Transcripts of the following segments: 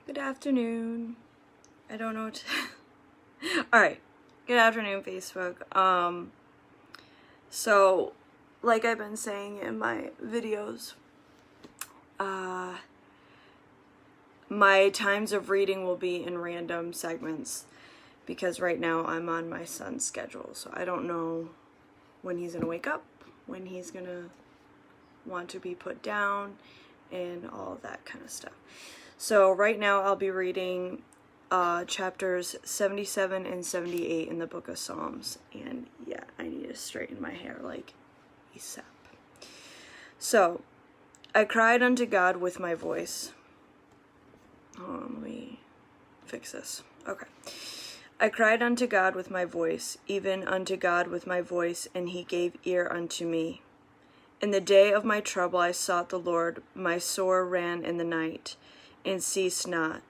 Good afternoon. I don't know what to... Alright. Good afternoon, Facebook. So, like I've been saying in my videos, my times of reading will be in random segments because right now I'm on my son's schedule, so I don't know when he's gonna wake up, when he's gonna want to be put down, and all that kind of stuff. So right now I'll be reading chapters 77 and 78 in the book of Psalms. And yeah, I need to straighten my hair like ASAP. So, I cried unto God with my voice. Let me fix this. Okay. I cried unto God with my voice, even unto God with my voice, and he gave ear unto me. In the day of my trouble I sought the Lord, my sore ran in the night, and ceased not.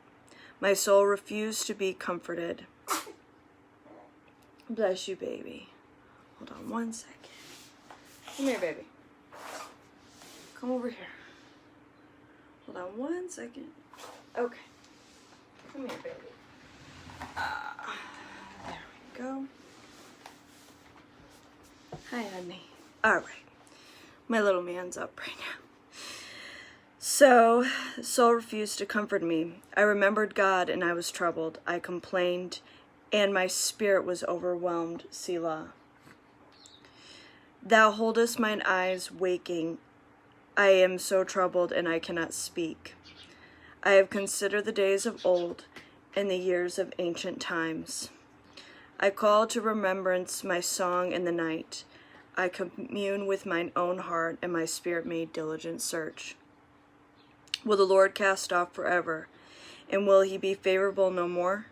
My soul refused to be comforted. Bless you, baby. Hold on one second. Come here, baby. Come over here. Hold on one second. Okay. Come here, baby. There we go. Hi, honey. Alright. My little man's up right now. So, soul refused to comfort me. I remembered God, and I was troubled. I complained, and my spirit was overwhelmed. Selah. Thou holdest mine eyes waking. I am so troubled, and I cannot speak. I have considered the days of old, and the years of ancient times. I call to remembrance my song in the night. I commune with mine own heart, and my spirit made diligent search. Will the Lord cast off forever, and will he be favorable no more?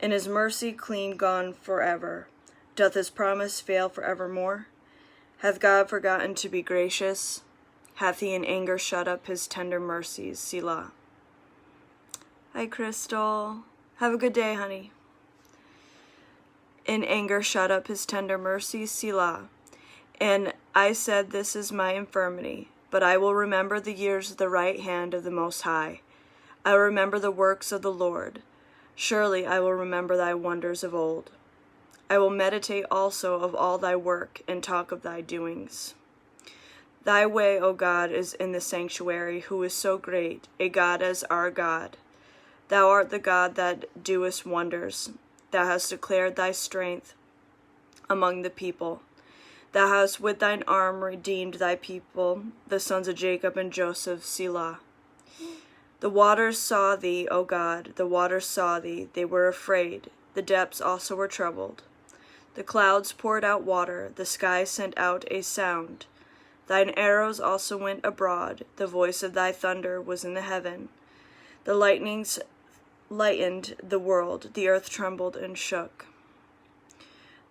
And his mercy clean gone forever? Doth his promise fail forevermore? Hath God forgotten to be gracious? Hath he in anger shut up his tender mercies? Selah. Hi, Crystal. Have a good day, honey. In anger shut up his tender mercies? Selah. And I said, this is my infirmity. But I will remember the years of the right hand of the Most High. I will remember the works of the Lord. Surely I will remember thy wonders of old. I will meditate also of all thy work, and talk of thy doings. Thy way, O God, is in the sanctuary, who is so great, a God as our God. Thou art the God that doest wonders. Thou hast declared thy strength among the people. Thou hast with thine arm redeemed thy people, the sons of Jacob and Joseph. Selah. The waters saw thee, O God, the waters saw thee, they were afraid, the depths also were troubled. The clouds poured out water, the sky sent out a sound. Thine arrows also went abroad, the voice of thy thunder was in the heaven. The lightnings lightened the world, the earth trembled and shook.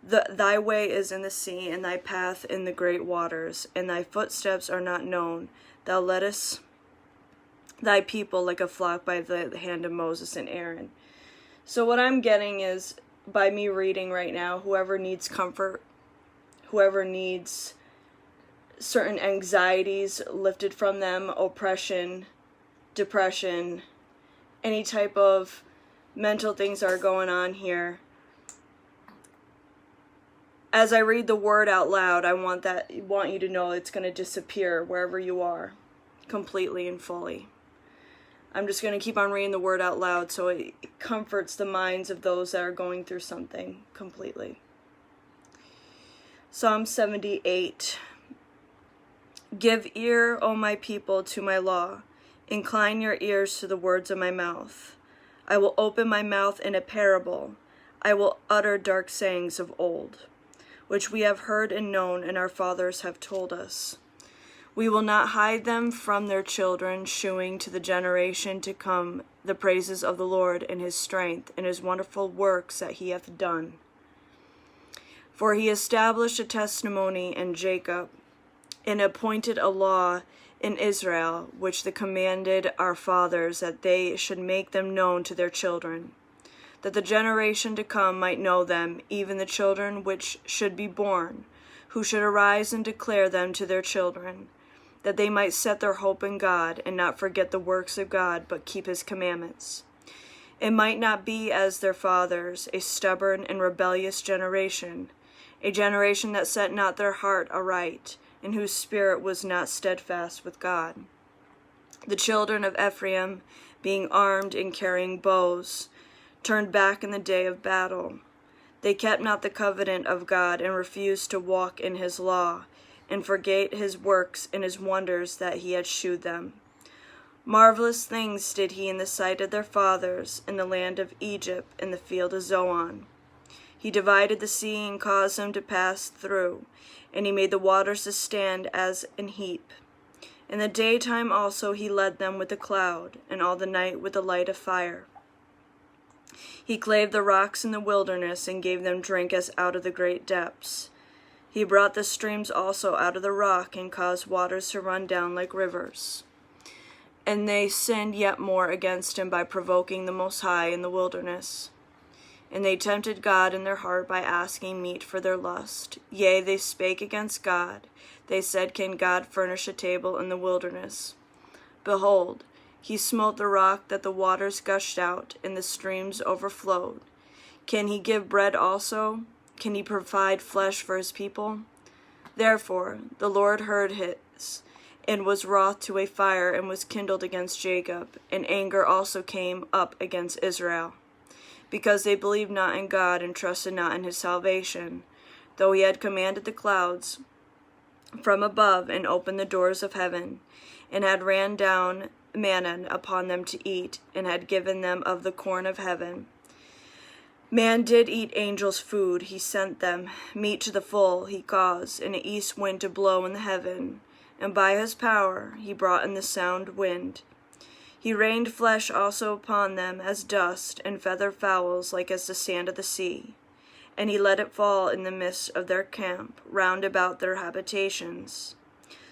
Thy way is in the sea, and thy path in the great waters, and thy footsteps are not known. Thou leddest thy people like a flock by the hand of Moses and Aaron. So what I'm getting is, by me reading right now, whoever needs comfort, whoever needs certain anxieties lifted from them, oppression, depression, any type of mental things that are going on here, as I read the word out loud, I want you to know it's going to disappear wherever you are, completely and fully. I'm just going to keep on reading the word out loud so it comforts the minds of those that are going through something completely. Psalm 78. Give ear, O my people, to my law. Incline your ears to the words of my mouth. I will open my mouth in a parable. I will utter dark sayings of old, which we have heard and known, and our fathers have told us. We will not hide them from their children, shewing to the generation to come the praises of the Lord and his strength, and his wonderful works that he hath done. For he established a testimony in Jacob, and appointed a law in Israel, which they commanded our fathers, that they should make them known to their children, that the generation to come might know them, even the children which should be born, who should arise and declare them to their children, that they might set their hope in God, and not forget the works of God, but keep his commandments. It might not be as their fathers, a stubborn and rebellious generation, a generation that set not their heart aright, and whose spirit was not steadfast with God. The children of Ephraim, being armed and carrying bows, turned back in the day of battle. They kept not the covenant of God, and refused to walk in his law, and forgate his works and his wonders that he had shewed them. Marvelous things did he in the sight of their fathers, in the land of Egypt, in the field of Zoan. He divided the sea and caused them to pass through, and he made the waters to stand as an heap. In the daytime also he led them with a cloud, and all the night with the light of fire. He clave the rocks in the wilderness, and gave them drink as out of the great depths. He brought the streams also out of the rock, and caused waters to run down like rivers. And they sinned yet more against him by provoking the Most High in the wilderness. And they tempted God in their heart by asking meat for their lust. Yea, they spake against God. They said, Can God furnish a table in the wilderness? Behold, he smote the rock that the waters gushed out, and the streams overflowed. Can he give bread also? Can he provide flesh for his people? Therefore the Lord heard his, and was wroth to a fire, and was kindled against Jacob, and anger also came up against Israel, because they believed not in God, and trusted not in his salvation, though he had commanded the clouds from above, and opened the doors of heaven, and had ran down manna upon them to eat, and had given them of the corn of heaven. Man did eat angels' food, he sent them, meat to the full he caused, and an east wind to blow in the heaven, and by his power he brought in the sound wind. He rained flesh also upon them as dust, and feathered fowls like as the sand of the sea. And he let it fall in the midst of their camp, round about their habitations.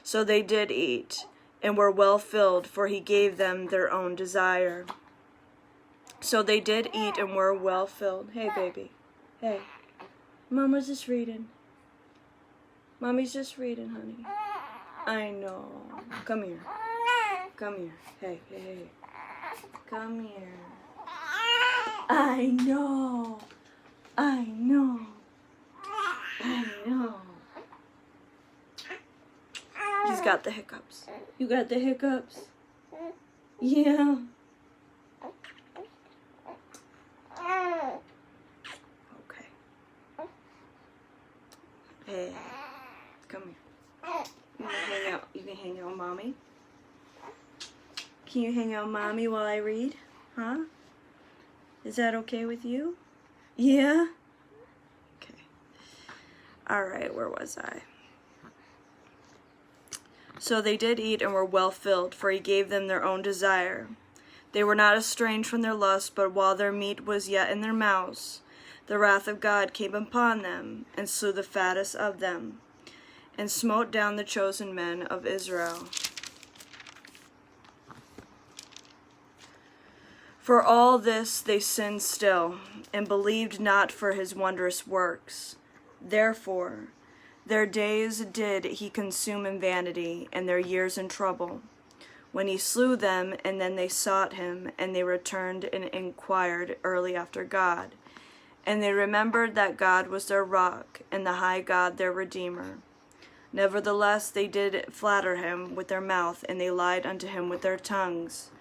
So they did eat, and were well filled, for he gave them their own desire. So they did eat and were well filled. Hey, baby. Hey. Mama's just reading. Mommy's just reading, honey. I know. Come here. Come here. Hey, hey, hey. Come here. I know. I know. I know. He's got the hiccups. You got the hiccups? Yeah. Okay. Hey, come here. You can hang out. You can hang out with Mommy. Can you hang out with Mommy while I read? Huh? Is that okay with you? Yeah? Okay. Alright, where was I? So they did eat and were well filled, for he gave them their own desire. They were not estranged from their lust, but while their meat was yet in their mouths, the wrath of God came upon them, and slew the fattest of them, and smote down the chosen men of Israel. For all this they sinned still, and believed not for his wondrous works. Therefore their days did he consume in vanity, and their years in trouble. When he slew them, and then they sought him, and they returned and inquired early after God. And they remembered that God was their rock, and the high God their Redeemer. Nevertheless they did flatter him with their mouth, and they lied unto him with their tongues.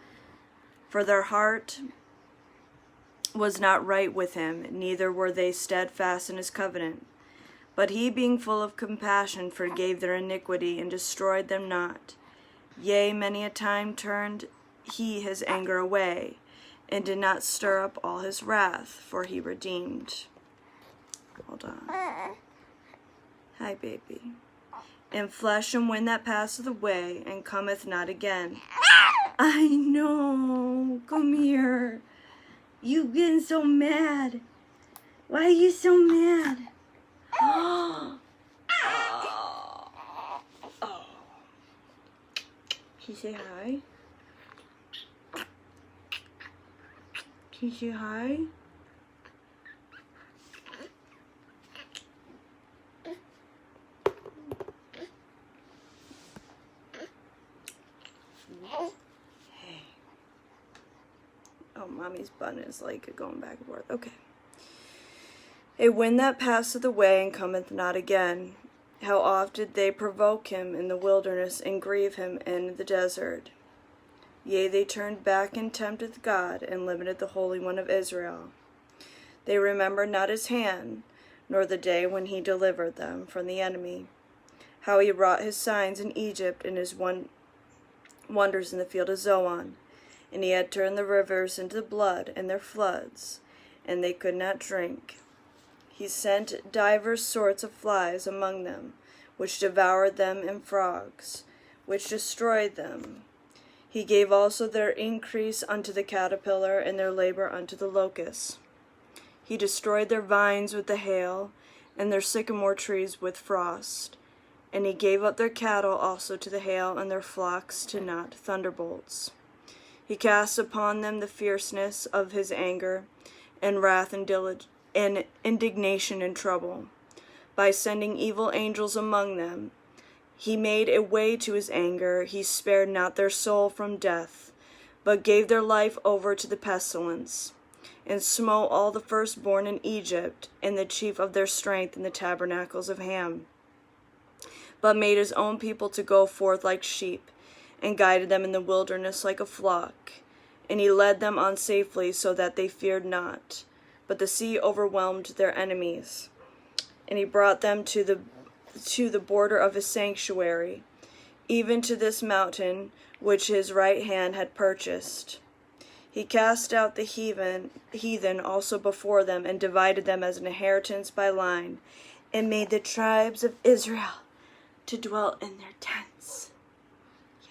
For their heart was not right with him, neither were they steadfast in his covenant. But he, being full of compassion, forgave their iniquity, and destroyed them not. Yea, many a time turned he his anger away, and did not stir up all his wrath, for he redeemed. Hold on. Hi, baby. And flesh and wind that passeth away, and cometh not again. I know. Come here. You getting so mad. Why are you so mad? Oh. Oh. Can you say hi? Can you say hi? Hey. Oh, mommy's button is like going back and forth. Okay. A wind that passeth away and cometh not again. How oft did they provoke him in the wilderness and grieve him in the desert? Yea, they turned back and tempted God and limited the Holy One of Israel. They remembered not his hand, nor the day when he delivered them from the enemy, how he wrought his signs in Egypt and his wonders in the field of Zoan. And he had turned the rivers into blood and their floods, and they could not drink. He sent divers sorts of flies among them, which devoured them, and frogs, which destroyed them. He gave also their increase unto the caterpillar, and their labor unto the locust. He destroyed their vines with the hail, and their sycamore trees with frost. And he gave up their cattle also to the hail, and their flocks to not thunderbolts. He cast upon them the fierceness of his anger, and wrath and indignation and trouble, by sending evil angels among them. He made a way to his anger. He spared not their soul from death, but gave their life over to the pestilence, and smote all the firstborn in Egypt, and the chief of their strength in the tabernacles of Ham, but made his own people to go forth like sheep, and guided them in the wilderness like a flock. And he led them on safely, so that they feared not. But the sea overwhelmed their enemies. And he brought them to the border of his sanctuary, even to this mountain which his right hand had purchased. He cast out the heathen also before them, and divided them as an inheritance by line, and made the tribes of Israel to dwell in their tents. Yeah.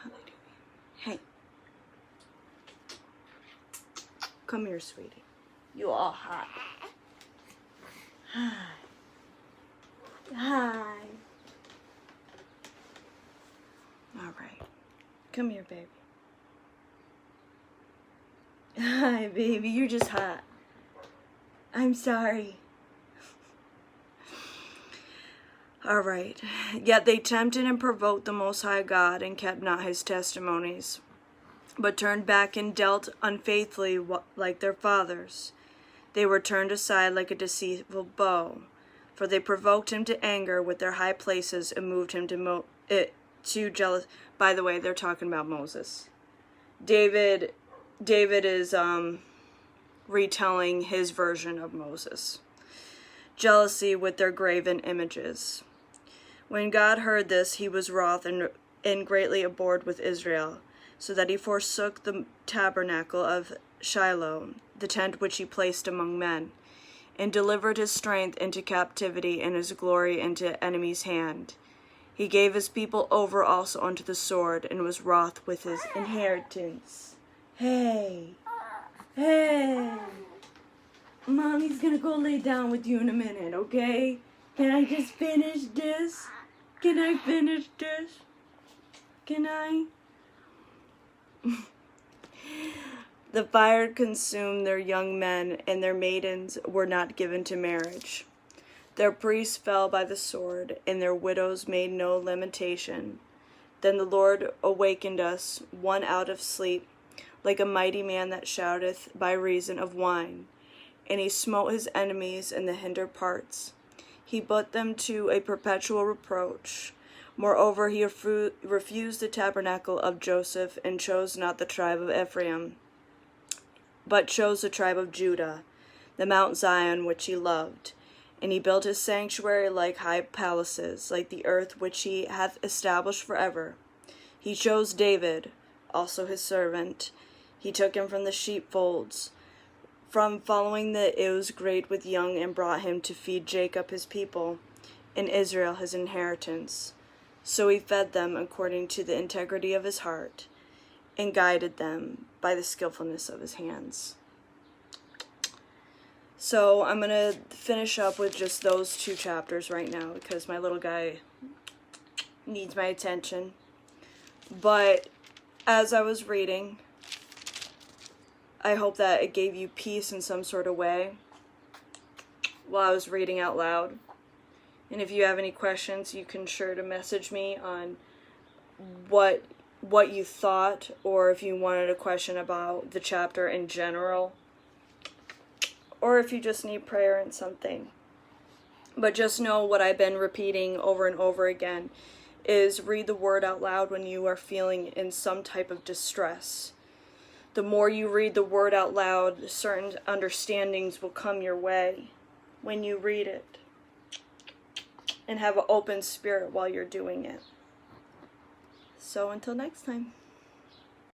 Hallelujah. Hey. Come here, sweetie. You all hot. Hi. Hi. All right. Come here, baby. Hi, baby. You're just hot. I'm sorry. All right. Yet they tempted and provoked the Most High God, and kept not his testimonies, but turned back and dealt unfaithfully like their fathers. They were turned aside like a deceitful bow, for they provoked him to anger with their high places, and moved him to jealous. By the way, they're talking about Moses. David is retelling his version of Moses. Jealousy with their graven images. When God heard this, he was wroth and greatly abhorred with Israel, so that he forsook the tabernacle of Shiloh, the tent which he placed among men, and delivered his strength into captivity, and his glory into enemy's hand. He gave his people over also unto the sword, and was wroth with his inheritance. Hey, Mommy's gonna go lay down with you in a minute, okay? Can I just finish this? Can I finish this? Can I? The fire consumed their young men, and their maidens were not given to marriage. Their priests fell by the sword, and their widows made no lamentation. Then the Lord awakened us, one out of sleep, like a mighty man that shouteth by reason of wine. And he smote his enemies in the hinder parts. He put them to a perpetual reproach. Moreover, he refused the tabernacle of Joseph, and chose not the tribe of Ephraim, but chose the tribe of Judah, the Mount Zion which he loved. And he built his sanctuary like high palaces, like the earth which he hath established forever. He chose David, also his servant. He took him from the sheepfolds, from following the ewes great with young, and brought him to feed Jacob his people, and Israel his inheritance. So he fed them according to the integrity of his heart, and guided them by the skillfulness of his hands. So I'm going to finish up with just those two chapters right now, because my little guy needs my attention. But as I was reading, I hope that it gave you peace in some sort of way while I was reading out loud. And if you have any questions, you can sure to message me on what what you thought, or if you wanted a question about the chapter in general, or if you just need prayer and something. But just know what I've been repeating over and over again is read the word out loud when you are feeling in some type of distress. The more you read the word out loud, certain understandings will come your way when you read it. And have an open spirit while you're doing it. So until next time.